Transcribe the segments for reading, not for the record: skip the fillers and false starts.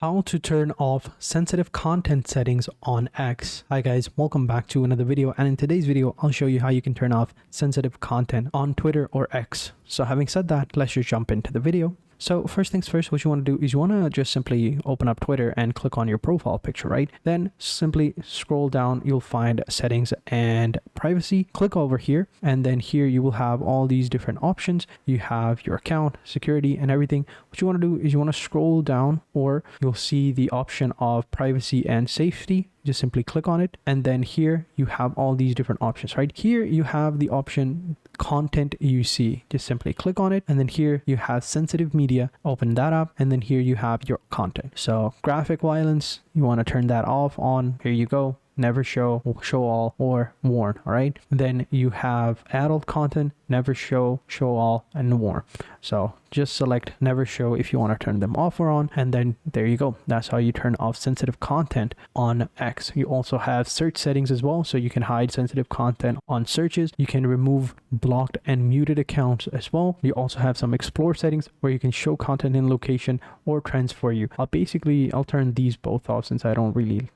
How to turn off sensitive content settings on X. Hi guys, welcome back to another video, and in today's video I'll show you how you can turn off sensitive content on Twitter or X. So having said that, let's just jump into the video. So first things first, what you want to do is you want to just simply open up Twitter and click on your profile picture, right? Then simply scroll down, you'll find settings and privacy. Click over here, and then here you will have all these different options. You have your account, security, and everything. What you want to do is you want to scroll down, or you'll see the option of privacy and safety. Just simply click on it, and then here you have all these different options. Right here you have the option content you see. Just simply click on it, and then here you have sensitive media. Open that up, and then here you have your content. So graphic violence, you want to turn that off on. Here you go. Never show, show all, or warn. All right, then you have adult content, never show, show all, and warn. So just select never show if you want to turn them off or on, and then there you go. That's how you turn off sensitive content on X. You also have search settings as well, so you can hide sensitive content on searches. You can remove blocked and muted accounts as well. You also have some explore settings where you can show content in location or trends for you. I'll turn these both off since I don't really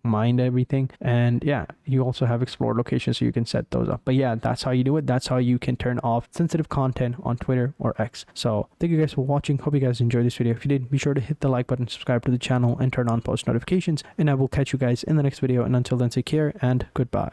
mind everything. And yeah, you also have explore locations, so you can set those up. But yeah, that's how you do it. That's how you can turn off sensitive content on Twitter or X. So thank you guys for watching. Hope you guys enjoyed this video. If you did, be sure to hit the like button, subscribe to the channel, and turn on post notifications, and I will catch you guys in the next video. And until then, take care and goodbye.